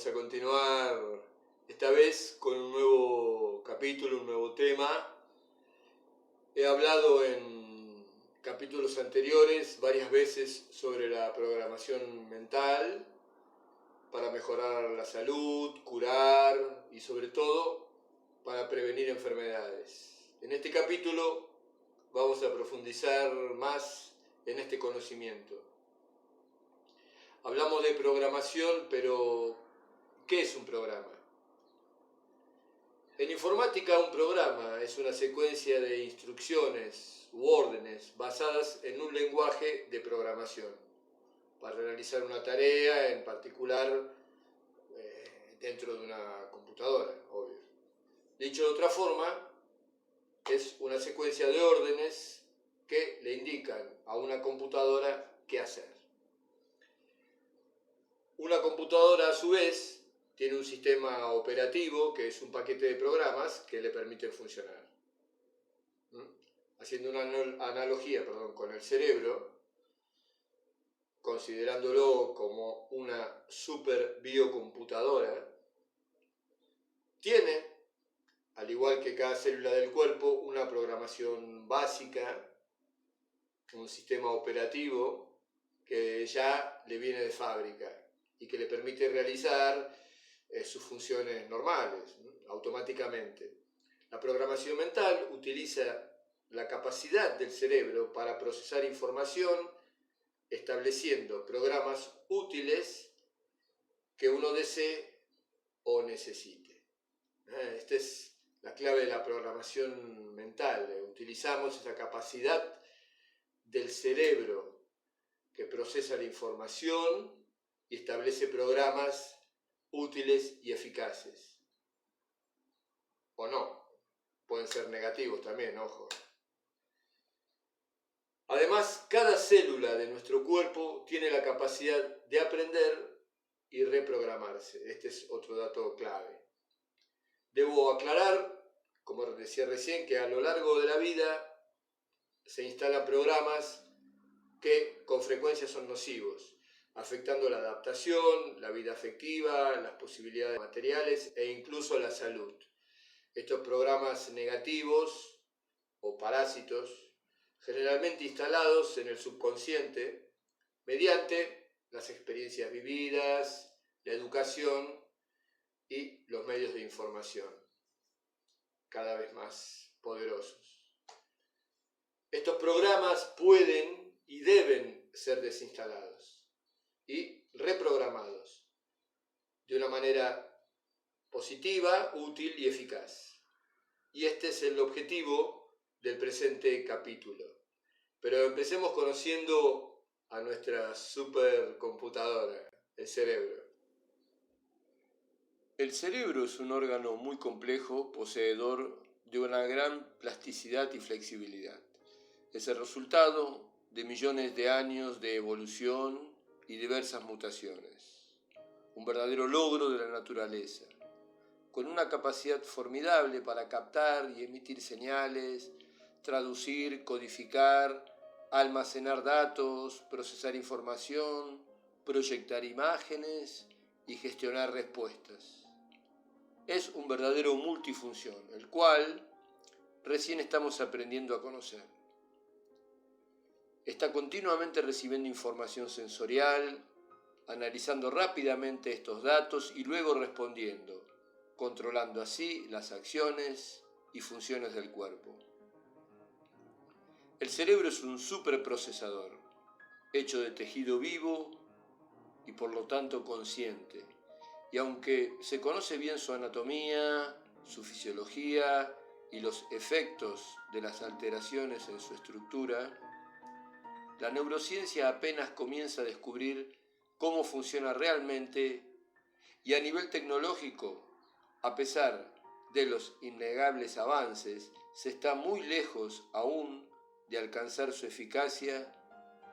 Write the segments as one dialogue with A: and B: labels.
A: Vamos a continuar esta vez con un nuevo capítulo, un nuevo tema. He hablado en capítulos anteriores varias veces sobre la programación mental para mejorar la salud, curar y sobre todo para prevenir enfermedades. En este capítulo vamos a profundizar más en este conocimiento. Hablamos de programación, pero ¿qué es un programa? En informática, un programa es una secuencia de instrucciones u órdenes basadas en un lenguaje de programación para realizar una tarea en particular dentro de una computadora, obvio. Dicho de otra forma, es una secuencia de órdenes que le indican a una computadora qué hacer. Una computadora, a su vez, tiene un sistema operativo que es un paquete de programas que le permiten funcionar. Haciendo una analogía con el cerebro, considerándolo como una super biocomputadora, tiene, al igual que cada célula del cuerpo, una programación básica, un sistema operativo que ya le viene de fábrica y que le permite realizar sus funciones normales, automáticamente. La programación mental utiliza la capacidad del cerebro para procesar información, estableciendo programas útiles que uno desee o necesite. Esta es la clave de la programación mental. Utilizamos esa capacidad del cerebro que procesa la información y establece programas útiles y eficaces. O no, pueden ser negativos también, ojo. Además, cada célula de nuestro cuerpo tiene la capacidad de aprender y reprogramarse. Este es otro dato clave. Debo aclarar, como decía recién, que a lo largo de la vida se instalan programas que con frecuencia son nocivos, afectando la adaptación, la vida afectiva, las posibilidades materiales e incluso la salud. Estos programas negativos o parásitos, generalmente instalados en el subconsciente mediante las experiencias vividas, la educación y los medios de información, cada vez más poderosos. Estos programas pueden y deben ser desinstalados y reprogramados de una manera positiva, útil y eficaz. Y este es el objetivo del presente capítulo. Pero empecemos conociendo a nuestra supercomputadora, el cerebro. El cerebro es un órgano muy complejo, poseedor de una gran plasticidad y flexibilidad. Es el resultado de millones de años de evolución y diversas mutaciones. Un verdadero logro de la naturaleza, con una capacidad formidable para captar y emitir señales, traducir, codificar, almacenar datos, procesar información, proyectar imágenes y gestionar respuestas. Es un verdadero multifunción, el cual recién estamos aprendiendo a conocer. Está continuamente recibiendo información sensorial, analizando rápidamente estos datos y luego respondiendo, controlando así las acciones y funciones del cuerpo. El cerebro es un superprocesador, hecho de tejido vivo y por lo tanto consciente. Y aunque se conoce bien su anatomía, su fisiología y los efectos de las alteraciones en su estructura, la neurociencia apenas comienza a descubrir cómo funciona realmente y a nivel tecnológico, a pesar de los innegables avances, se está muy lejos aún de alcanzar su eficacia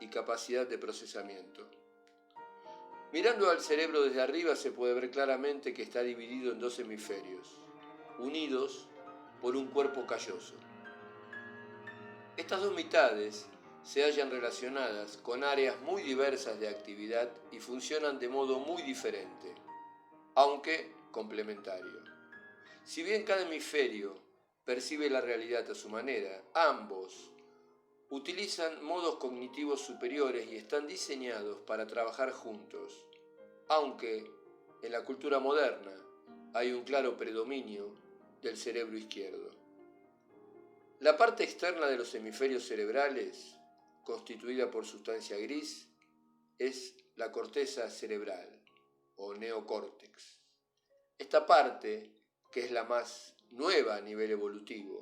A: y capacidad de procesamiento. Mirando al cerebro desde arriba se puede ver claramente que está dividido en dos hemisferios, unidos por un cuerpo calloso. Estas dos mitades se hallan relacionadas con áreas muy diversas de actividad y funcionan de modo muy diferente, aunque complementario. Si bien cada hemisferio percibe la realidad a su manera, ambos utilizan modos cognitivos superiores y están diseñados para trabajar juntos, aunque en la cultura moderna hay un claro predominio del cerebro izquierdo. La parte externa de los hemisferios cerebrales, constituida por sustancia gris, es la corteza cerebral o neocórtex. Esta parte, que es la más nueva a nivel evolutivo,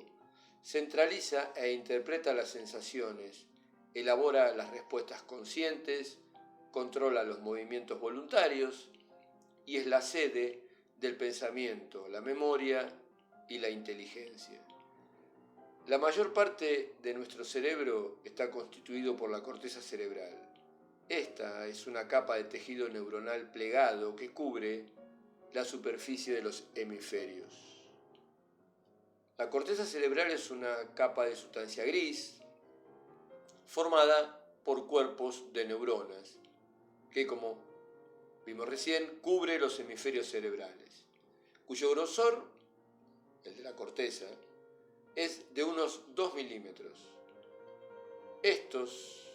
A: centraliza e interpreta las sensaciones, elabora las respuestas conscientes, controla los movimientos voluntarios y es la sede del pensamiento, la memoria y la inteligencia. La mayor parte de nuestro cerebro está constituido por la corteza cerebral. Esta es una capa de tejido neuronal plegado que cubre la superficie de los hemisferios. La corteza cerebral es una capa de sustancia gris formada por cuerpos de neuronas que, como vimos recién, cubre los hemisferios cerebrales, cuyo grosor, el de la corteza, es de unos 2 milímetros. Estos,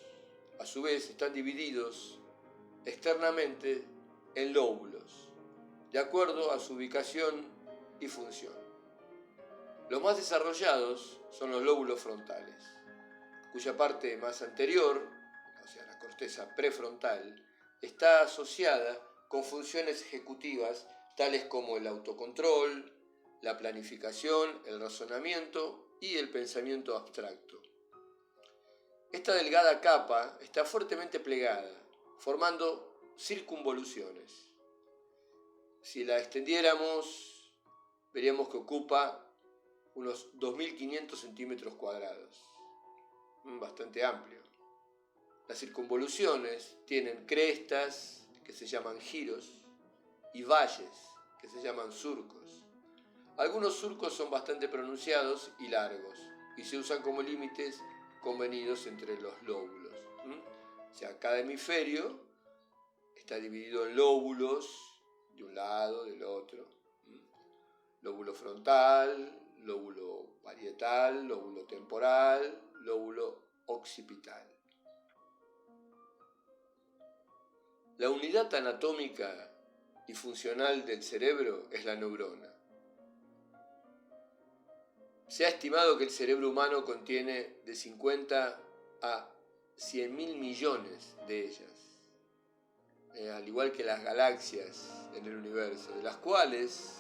A: a su vez, están divididos externamente en lóbulos, de acuerdo a su ubicación y función. Los más desarrollados son los lóbulos frontales, cuya parte más anterior, o sea, la corteza prefrontal, está asociada con funciones ejecutivas tales como el autocontrol, la planificación, el razonamiento y el pensamiento abstracto. Esta delgada capa está fuertemente plegada, formando circunvoluciones. Si la extendiéramos, veríamos que ocupa unos 2.500 centímetros cuadrados, bastante amplio. Las circunvoluciones tienen crestas, que se llaman giros, y valles, que se llaman surcos. Algunos surcos son bastante pronunciados y largos, y se usan como límites convenidos entre los lóbulos. O sea, cada hemisferio está dividido en lóbulos, de un lado, del otro. Lóbulo frontal, lóbulo parietal, lóbulo temporal, lóbulo occipital. La unidad anatómica y funcional del cerebro es la neurona. Se ha estimado que el cerebro humano contiene de 50 a 100.000 millones de ellas, al igual que las galaxias en el universo, de las cuales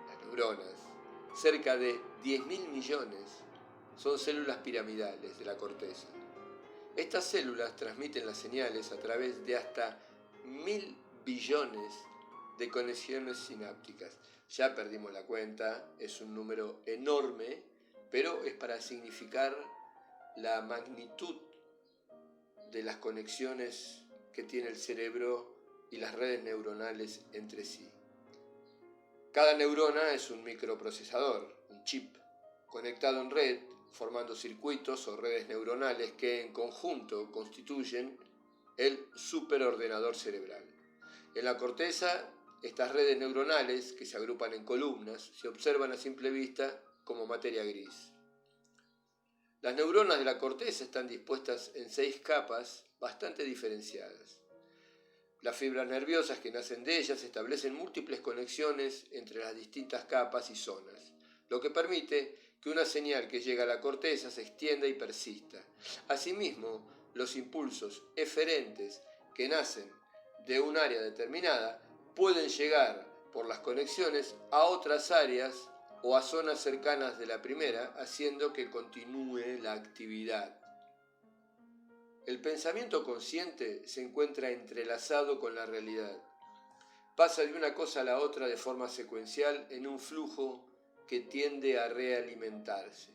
A: las neuronas, cerca de 10.000 millones, son células piramidales de la corteza. Estas células transmiten las señales a través de hasta 1.000 billones de conexiones sinápticas. Ya perdimos la cuenta, es un número enorme, pero es para significar la magnitud de las conexiones que tiene el cerebro y las redes neuronales entre sí. Cada neurona es un microprocesador, un chip, conectado en red, formando circuitos o redes neuronales que en conjunto constituyen el superordenador cerebral. En la corteza, estas redes neuronales, que se agrupan en columnas, se observan a simple vista como materia gris. Las neuronas de la corteza están dispuestas en 6 capas bastante diferenciadas. Las fibras nerviosas que nacen de ellas establecen múltiples conexiones entre las distintas capas y zonas, lo que permite que una señal que llega a la corteza se extienda y persista. Asimismo, los impulsos eferentes que nacen de un área determinada pueden llegar por las conexiones a otras áreas o a zonas cercanas de la primera, haciendo que continúe la actividad. El pensamiento consciente se encuentra entrelazado con la realidad. Pasa de una cosa a la otra de forma secuencial en un flujo que tiende a realimentarse.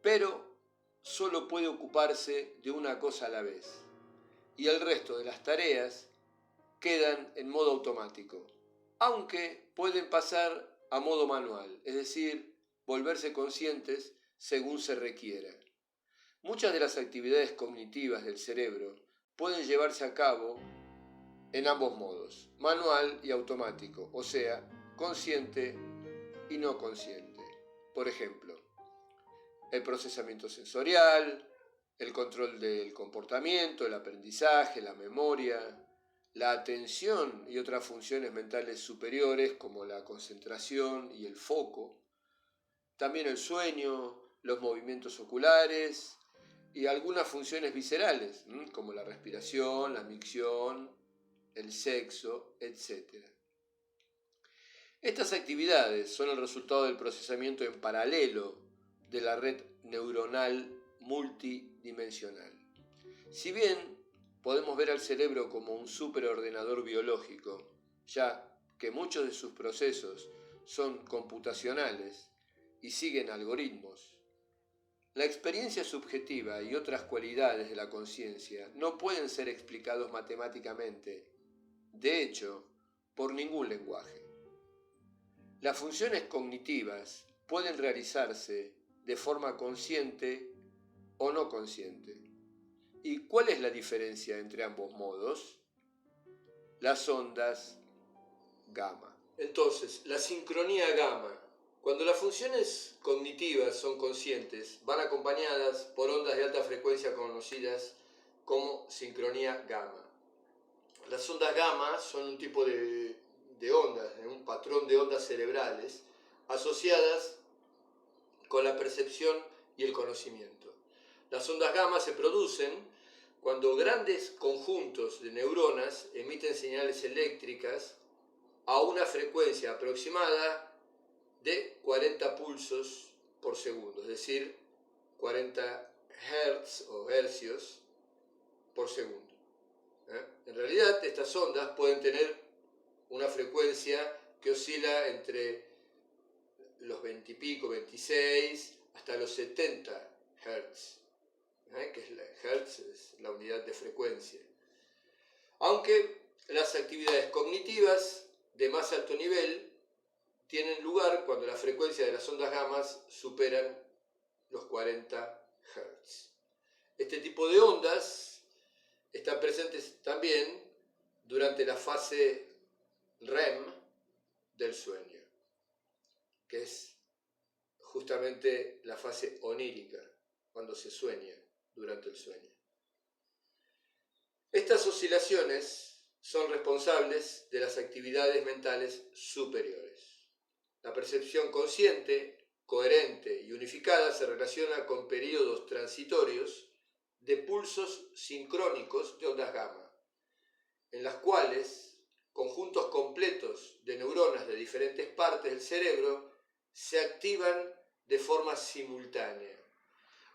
A: Pero solo puede ocuparse de una cosa a la vez, y el resto de las tareas quedan en modo automático, aunque pueden pasar a modo manual, es decir, volverse conscientes según se requiera. Muchas de las actividades cognitivas del cerebro pueden llevarse a cabo en ambos modos, manual y automático, o sea, consciente y no consciente. Por ejemplo, el procesamiento sensorial, el control del comportamiento, el aprendizaje, la memoria, la atención y otras funciones mentales superiores como la concentración y el foco, también el sueño, los movimientos oculares y algunas funciones viscerales, como la respiración, la micción, el sexo, etc. Estas actividades son el resultado del procesamiento en paralelo de la red neuronal multidimensional. Si bien podemos ver al cerebro como un superordenador biológico, ya que muchos de sus procesos son computacionales y siguen algoritmos, la experiencia subjetiva y otras cualidades de la conciencia no pueden ser explicados matemáticamente, de hecho, por ningún lenguaje. Las funciones cognitivas pueden realizarse de forma consciente o no consciente. ¿Y cuál es la diferencia entre ambos modos? Las ondas gamma. Entonces, la sincronía gamma. Cuando las funciones cognitivas son conscientes, van acompañadas por ondas de alta frecuencia conocidas como sincronía gamma. Las ondas gamma son un tipo de ondas, un patrón de ondas cerebrales asociadas con la percepción y el conocimiento. Las ondas gamma se producen cuando grandes conjuntos de neuronas emiten señales eléctricas a una frecuencia aproximada de 40 pulsos por segundo, es decir, 40 Hz o hercios por segundo. En realidad, estas ondas pueden tener una frecuencia que oscila entre los 20 y pico, 26, hasta los 70 Hz, que Hertz es la unidad de frecuencia. Aunque las actividades cognitivas de más alto nivel tienen lugar cuando la frecuencia de las ondas gamma superan los 40 Hz. Este tipo de ondas están presentes también durante la fase REM del sueño, que es justamente la fase onírica, cuando se sueña durante el sueño. Estas oscilaciones son responsables de las actividades mentales superiores. La percepción consciente, coherente y unificada se relaciona con periodos transitorios de pulsos sincrónicos de ondas gamma, en las cuales conjuntos completos de neuronas de diferentes partes del cerebro se activan de forma simultánea.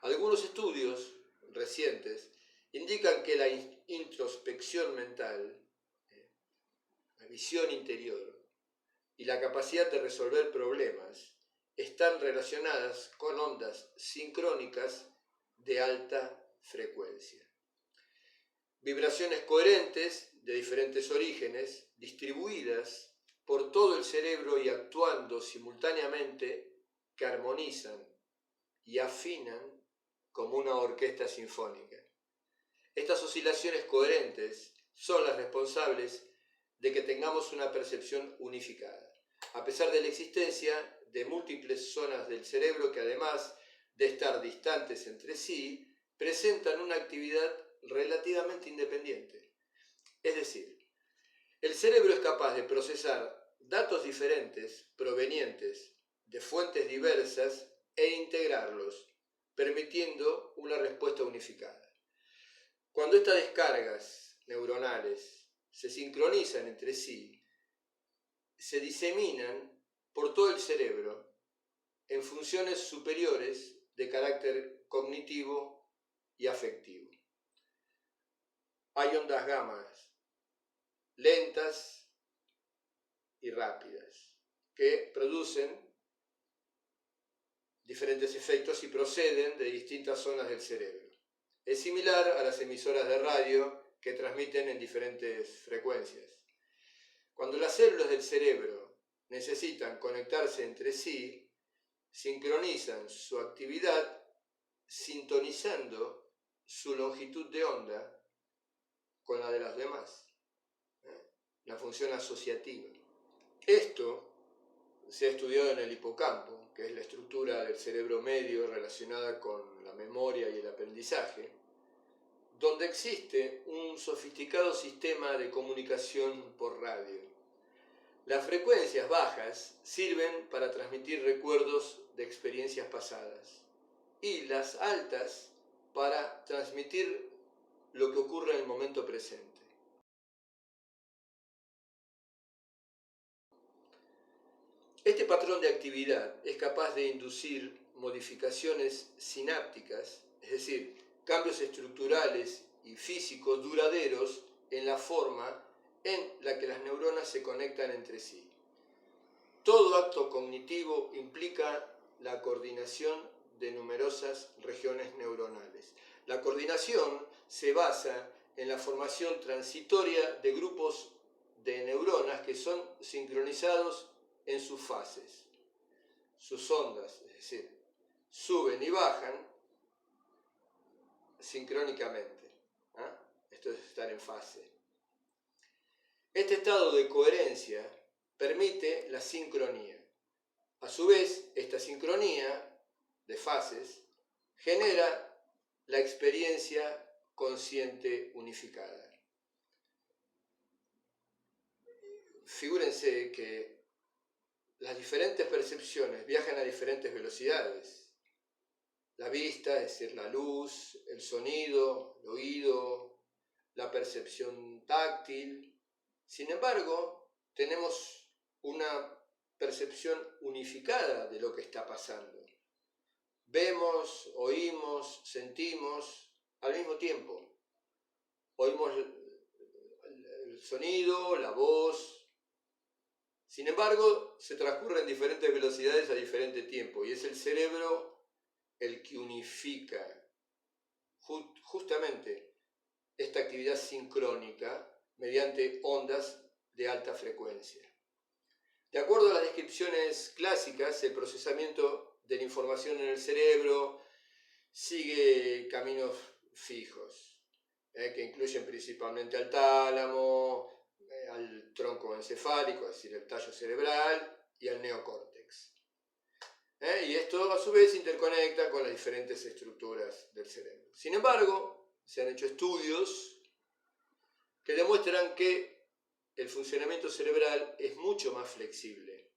A: Algunos estudios recientes indican que la introspección mental, la visión interior y la capacidad de resolver problemas están relacionadas con ondas sincrónicas de alta frecuencia. Vibraciones coherentes de diferentes orígenes, distribuidas por todo el cerebro y actuando simultáneamente, que armonizan y afinan como una orquesta sinfónica. Estas oscilaciones coherentes son las responsables de que tengamos una percepción unificada, a pesar de la existencia de múltiples zonas del cerebro que, además de estar distantes entre sí, presentan una actividad relativamente independiente. Es decir, el cerebro es capaz de procesar datos diferentes provenientes de fuentes diversas e integrarlos, permitiendo una respuesta unificada. Cuando estas descargas neuronales se sincronizan entre sí, se diseminan por todo el cerebro en funciones superiores de carácter cognitivo y afectivo. Hay ondas gamma lentas y rápidas que producen diferentes efectos y proceden de distintas zonas del cerebro. Es similar a las emisoras de radio que transmiten en diferentes frecuencias. Cuando las células del cerebro necesitan conectarse entre sí, sincronizan su actividad sintonizando su longitud de onda con la de las demás. la función asociativa. Esto se ha estudiado en el hipocampo, que es la estructura del cerebro medio relacionada con la memoria y el aprendizaje, donde existe un sofisticado sistema de comunicación por radio. Las frecuencias bajas sirven para transmitir recuerdos de experiencias pasadas y las altas para transmitir lo que ocurre en el momento presente. Este patrón de actividad es capaz de inducir modificaciones sinápticas, es decir, cambios estructurales y físicos duraderos en la forma en la que las neuronas se conectan entre sí. Todo acto cognitivo implica la coordinación de numerosas regiones neuronales. La coordinación se basa en la formación transitoria de grupos de neuronas que son sincronizados en sus fases. Sus ondas, es decir, suben y bajan sincrónicamente. Esto es estar en fase. Este estado de coherencia permite la sincronía. A su vez, esta sincronía de fases genera la experiencia consciente unificada. Figúrense que las diferentes percepciones viajan a diferentes velocidades. La vista, es decir, la luz, el sonido, el oído, la percepción táctil. Sin embargo, tenemos una percepción unificada de lo que está pasando. Vemos, oímos, sentimos al mismo tiempo. Oímos el sonido, la voz. Sin embargo, se transcurren diferentes velocidades a diferente tiempo y es el cerebro el que unifica justamente esta actividad sincrónica mediante ondas de alta frecuencia. De acuerdo a las descripciones clásicas, el procesamiento de la información en el cerebro sigue caminos fijos, que incluyen principalmente al tálamo, al tronco encefálico, es decir, el tallo cerebral, y al neocórtex. Y esto a su vez interconecta con las diferentes estructuras del cerebro. Sin embargo, se han hecho estudios que demuestran que el funcionamiento cerebral es mucho más flexible.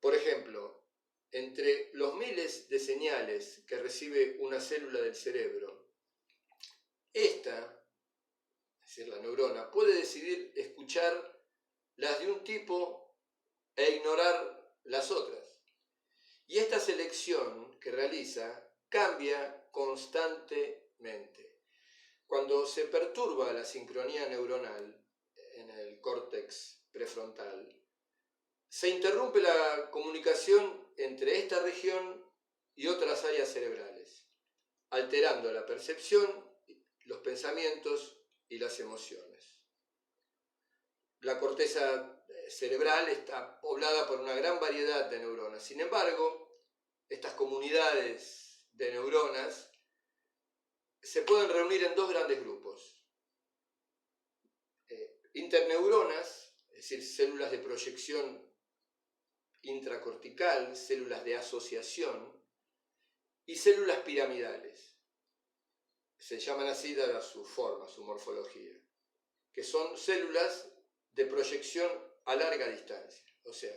A: Por ejemplo, entre los miles de señales que recibe una célula del cerebro, esta, es decir, la neurona, puede decidir escuchar las de un tipo e ignorar las otras. Y esta selección que realiza cambia constantemente. Cuando se perturba la sincronía neuronal en el córtex prefrontal, se interrumpe la comunicación entre esta región y otras áreas cerebrales, alterando la percepción, los pensamientos y las emociones. La corteza cerebral está poblada por una gran variedad de neuronas. Sin embargo, estas comunidades de neuronas se pueden reunir en dos grandes grupos. Interneuronas, es decir, células de proyección intracortical, células de asociación, y células piramidales. Se llaman así dada su forma, su morfología, que son células de proyección a larga distancia, o sea,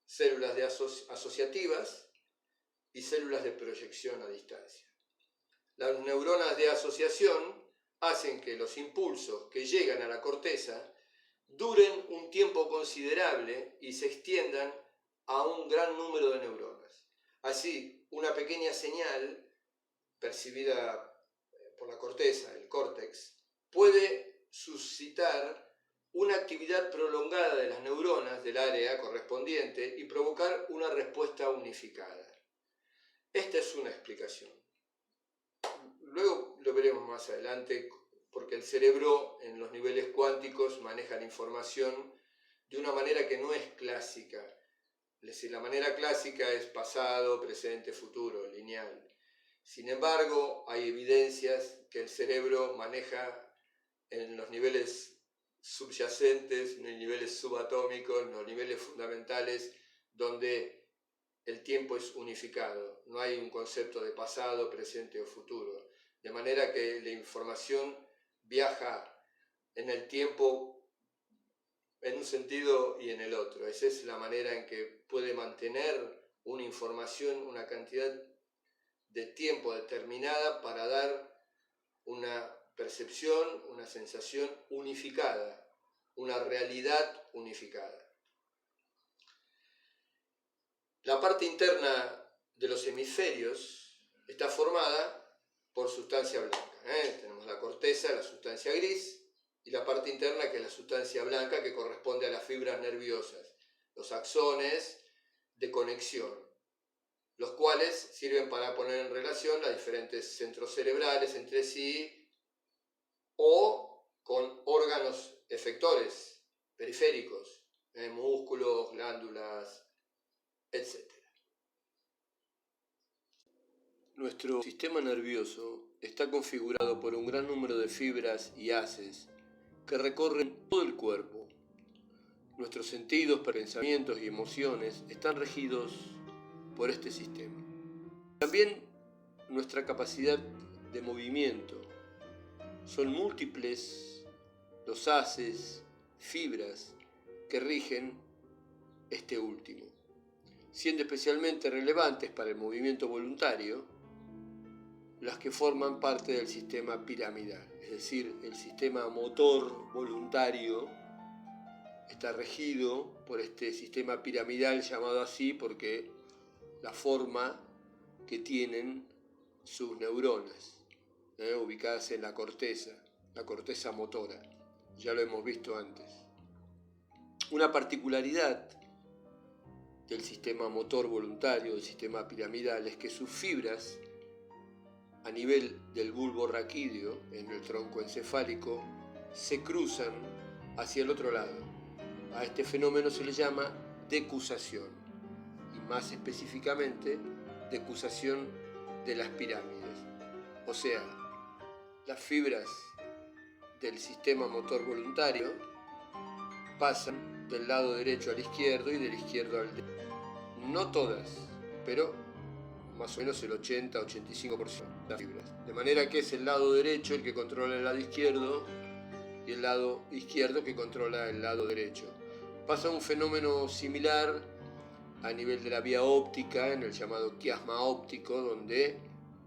A: células de asociativas y células de proyección a distancia. Las neuronas de asociación hacen que los impulsos que llegan a la corteza duren un tiempo considerable y se extiendan a un gran número de neuronas. Así, una pequeña señal percibida por la corteza, el córtex, puede suscitar una actividad prolongada de las neuronas del área correspondiente y provocar una respuesta unificada. Esta es una explicación. Luego lo veremos más adelante, porque el cerebro en los niveles cuánticos maneja la información de una manera que no es clásica. Es decir, la manera clásica es pasado, presente, futuro, lineal. Sin embargo, hay evidencias que el cerebro maneja en los niveles subyacentes, ni niveles subatómicos, los niveles fundamentales donde el tiempo es unificado. No hay un concepto de pasado, presente o futuro. De manera que la información viaja en el tiempo en un sentido y en el otro. Esa es la manera en que puede mantener una información una cantidad de tiempo determinada para dar una percepción, una sensación unificada, una realidad unificada. La parte interna de los hemisferios está formada por sustancia blanca. Tenemos la corteza, la sustancia gris, y la parte interna, que es la sustancia blanca, que corresponde a las fibras nerviosas, los axones de conexión, los cuales sirven para poner en relación los diferentes centros cerebrales entre sí o con órganos efectores periféricos, músculos, glándulas, etc. Nuestro sistema nervioso está configurado por un gran número de fibras y haces que recorren todo el cuerpo. Nuestros sentidos, pensamientos y emociones están regidos por este sistema. También nuestra capacidad de movimiento. Son múltiples los haces, fibras que rigen este último, siendo especialmente relevantes para el movimiento voluntario las que forman parte del sistema piramidal, es decir, el sistema motor voluntario está regido por este sistema piramidal, llamado así porque la forma que tienen sus neuronas, ubicadas en la corteza motora. Ya lo hemos visto antes. Una particularidad del sistema motor voluntario, del sistema piramidal, es que sus fibras, a nivel del bulbo raquídeo, en el tronco encefálico, se cruzan hacia el otro lado. A este fenómeno se le llama decusación, y más específicamente, decusación de las pirámides. O sea, las fibras del sistema motor voluntario pasan del lado derecho al izquierdo y del izquierdo al derecho. No todas, pero más o menos el 80-85% de las fibras. De manera que es el lado derecho el que controla el lado izquierdo y el lado izquierdo que controla el lado derecho. Pasa un fenómeno similar a nivel de la vía óptica, en el llamado quiasma óptico, donde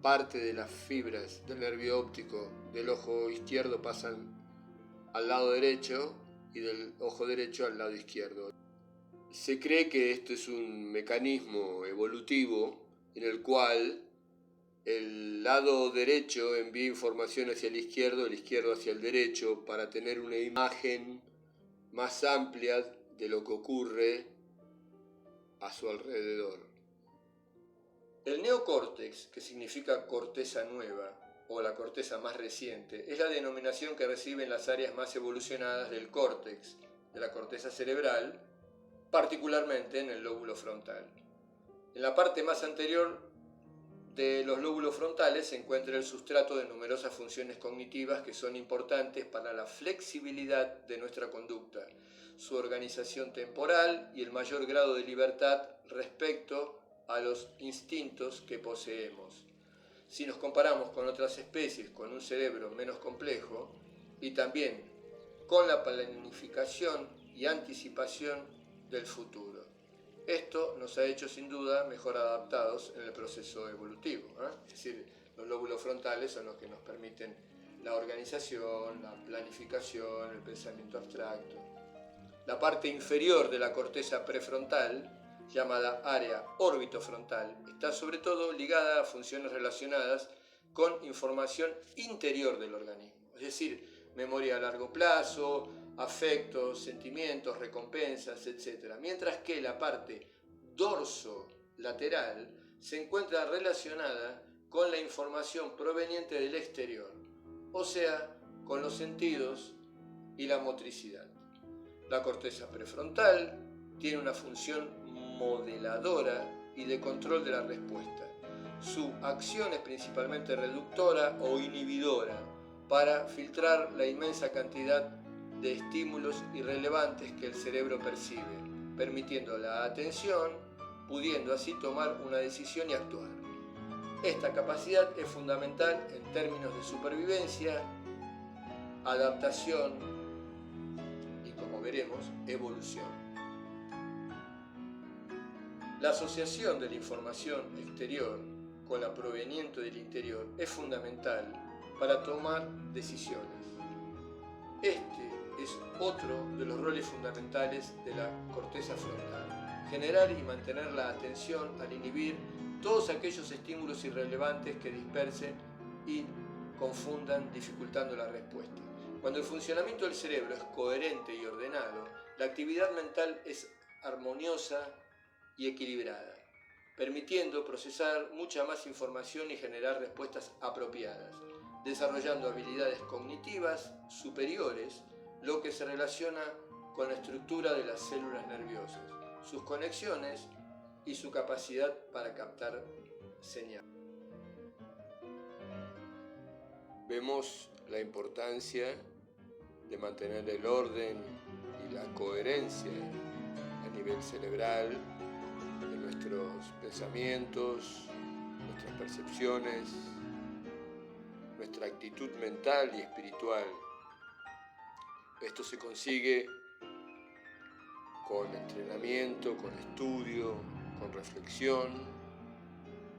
A: parte de las fibras del nervio óptico del ojo izquierdo pasan al lado derecho y del ojo derecho al lado izquierdo. Se cree que esto es un mecanismo evolutivo en el cual el lado derecho envía información hacia el izquierdo hacia el derecho, para tener una imagen más amplia de lo que ocurre a su alrededor. El neocórtex, que significa corteza nueva o la corteza más reciente, es la denominación que reciben las áreas más evolucionadas del córtex, de la corteza cerebral, particularmente en el lóbulo frontal. En la parte más anterior de los lóbulos frontales se encuentra el sustrato de numerosas funciones cognitivas que son importantes para la flexibilidad de nuestra conducta, su organización temporal y el mayor grado de libertad respecto a los instintos que poseemos. Si nos comparamos con otras especies con un cerebro menos complejo, y también con la planificación y anticipación del futuro. Esto nos ha hecho sin duda mejor adaptados en el proceso evolutivo. Es decir, los lóbulos frontales son los que nos permiten la organización, la planificación, el pensamiento abstracto. La parte inferior de la corteza prefrontal, llamada área órbitofrontal, está sobre todo ligada a funciones relacionadas con información interior del organismo, es decir, memoria a largo plazo, afectos, sentimientos, recompensas, etc. Mientras que la parte dorso-lateral se encuentra relacionada con la información proveniente del exterior, o sea, con los sentidos y la motricidad. La corteza prefrontal tiene una función modeladora y de control de la respuesta. Su acción es principalmente reductora o inhibidora para filtrar la inmensa cantidad de estímulos irrelevantes que el cerebro percibe, permitiendo la atención, pudiendo así tomar una decisión y actuar. Esta capacidad es fundamental en términos de supervivencia, adaptación y, como veremos, evolución. La asociación de la información exterior con la proveniente del interior es fundamental para tomar decisiones. Este es otro de los roles fundamentales de la corteza frontal: generar y mantener la atención al inhibir todos aquellos estímulos irrelevantes que dispersen y confundan, dificultando la respuesta. Cuando el funcionamiento del cerebro es coherente y ordenado, la actividad mental es armoniosa y equilibrada, permitiendo procesar mucha más información y generar respuestas apropiadas, desarrollando habilidades cognitivas superiores, lo que se relaciona con la estructura de las células nerviosas, sus conexiones y su capacidad para captar señales. Vemos la importancia de mantener el orden y la coherencia a nivel cerebral de nuestros pensamientos, nuestras percepciones, nuestra actitud mental y espiritual. Esto se consigue con entrenamiento, con estudio, con reflexión,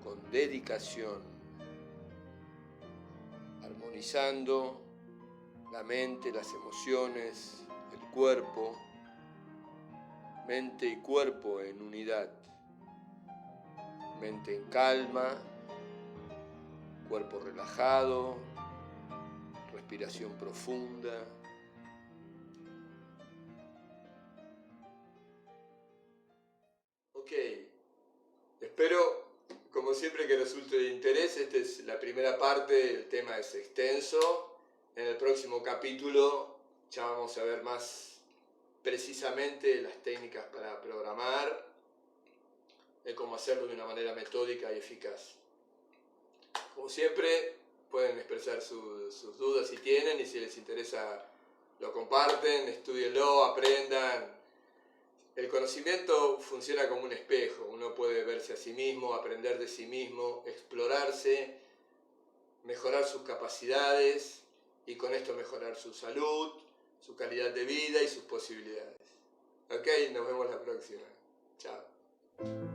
A: con dedicación, armonizando la mente, las emociones, el cuerpo, mente y cuerpo en unidad, mente en calma, cuerpo relajado, respiración profunda. Ok, espero, como siempre, que resulte de interés. Esta es la primera parte, el tema es extenso. En el próximo capítulo ya vamos a ver más precisamente las técnicas para programar, de cómo hacerlo de una manera metódica y eficaz. Como siempre, pueden expresar sus dudas si tienen, y si les interesa lo comparten, estúdienlo, aprendan. El conocimiento funciona como un espejo. Uno puede verse a sí mismo, aprender de sí mismo, explorarse, mejorar sus capacidades y con esto mejorar su salud, su calidad de vida y sus posibilidades. Ok, nos vemos la próxima. Chao.